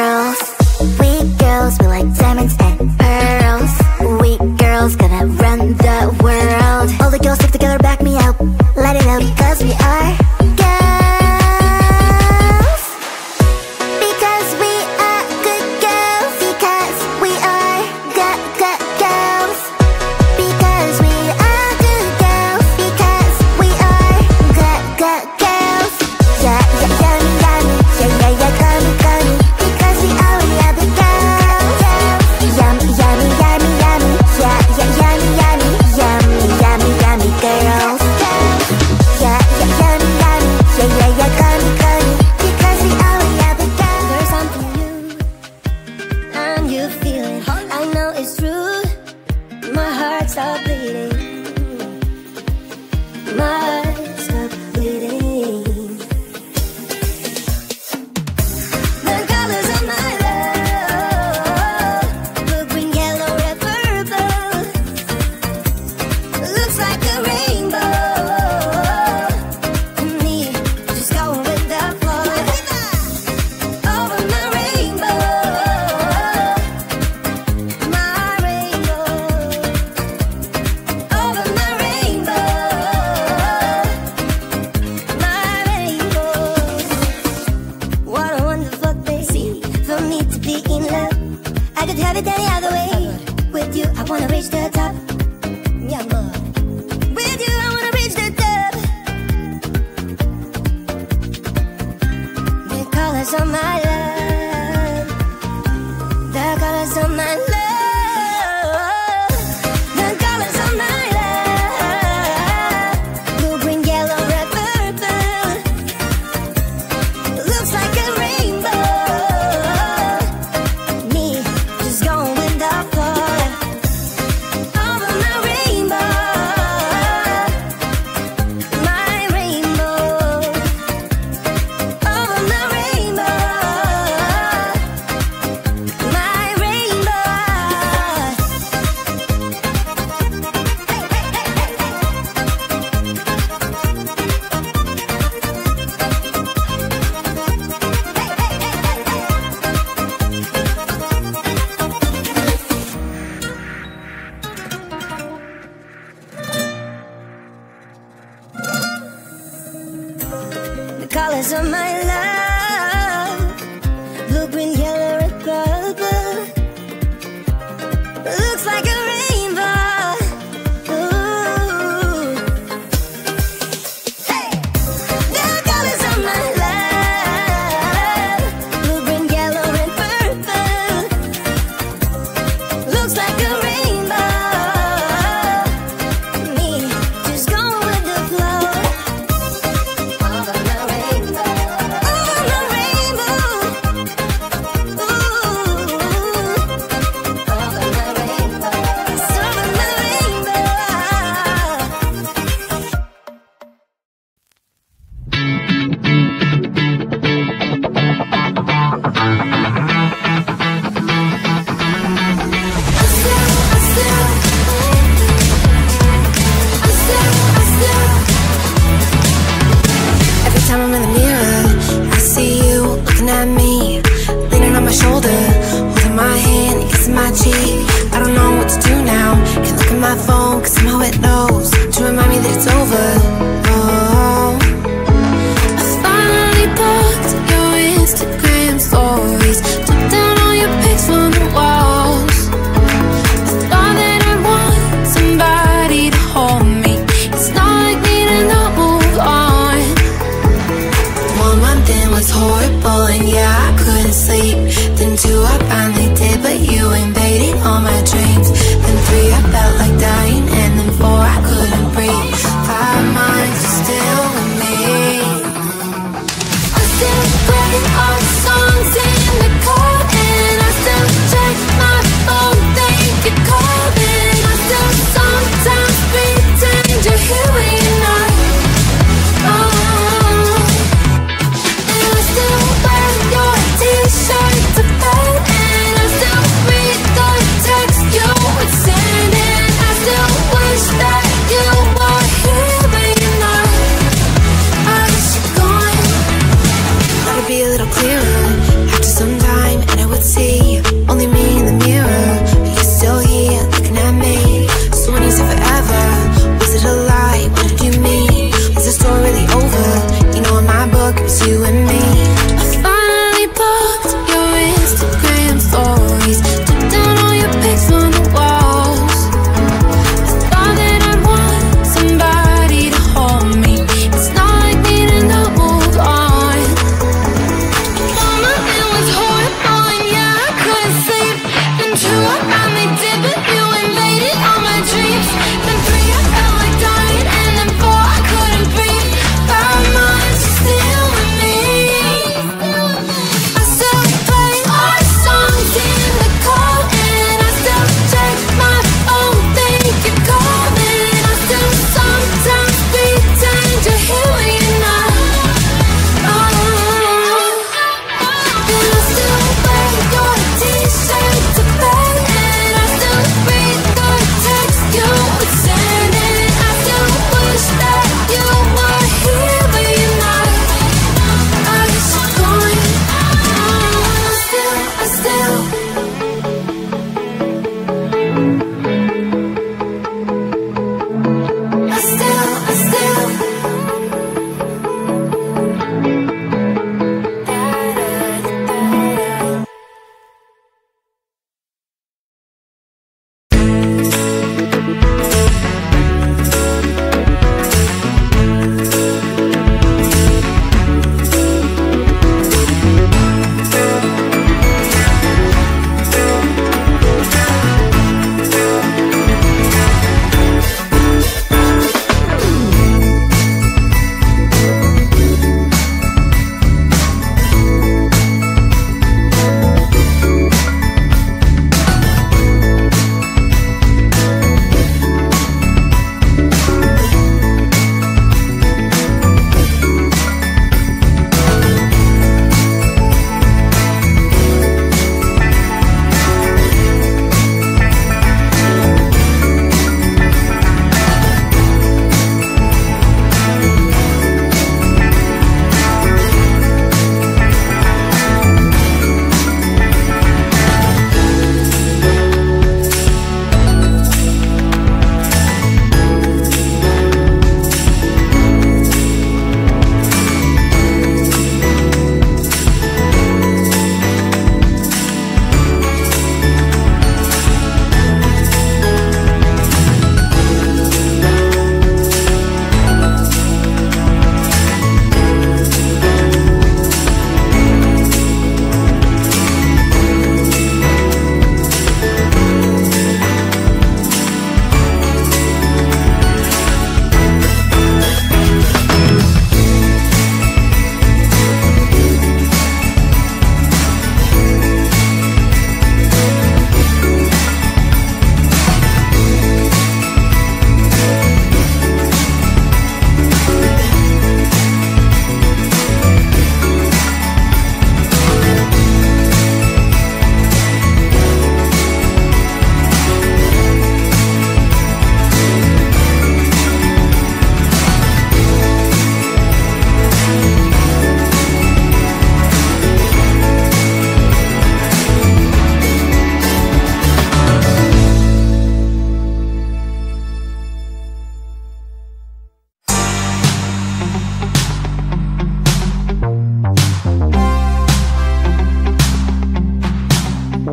girls. We girls, we like diamonds and pearls. We girls gonna run the world. All the girls stick together, back me up. Light it up, because we are girls. Because we are good girls. Because we are girls. Because we are good girls. Because we are girls. Yeah, yeah, yummy, yummy. Yeah, yeah, yeah, gummy, gummy. Because we are the girls. Yummy, yummy, yummy, yummy. Yeah, yeah, yummy, yummy. Yummy, yummy, yummy girls. Yeah, yeah, yummy, yummy. Yeah, yeah, yeah, gummy, gummy. Because we are the girls. There's something new, and you feel it. I know it's true. My heart stopped bleeding. My heart stopped bleeding. The colors of my love, blue, green, yellow, red, purple. Looks like a rainbow. Me, just going with the flow. Over my rainbow, my rainbow. Over my rainbow, my rainbow. What a wonderful thing for me to be in love. I could have it any other way. With you, I wanna reach the top. Yeah, man. With you, I wanna reach the top. The colors of my love. The colors of my love. The colors of my love. Blue, green, yellow, red, purple. Looks like a rainbow. Me, just going with the flow. Over my rainbow, my rainbow. Over my rainbow, my rainbow. The colors of my love, blue, green, yellow, red, purple. Looks like a rainbow. Ooh. Hey! The colors of my love, blue, green, yellow, red, purple. Looks like a rainbow. Me, just going with the flow. Over my rainbow, over my rainbow. Ooh, over my rainbow, it's over my rainbow. Every time I'm in the mirror, I see you looking at me, leaning on my shoulder, holding my hand, kissing my cheek. I don't know what to do now. Can't look at my phone, cause somehow it knows to remind me that it's over. Oh, I finally booked your Instagram stories, took down all your pics from the walls. I thought that I want somebody to hold me. It's not like me to not move on. 1 month in was horrible, and yeah, I couldn't sleep. Then 2, I finally did, but you invaded all my dreams. Then 3, I felt like dying, and then 4, I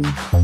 Vergessen.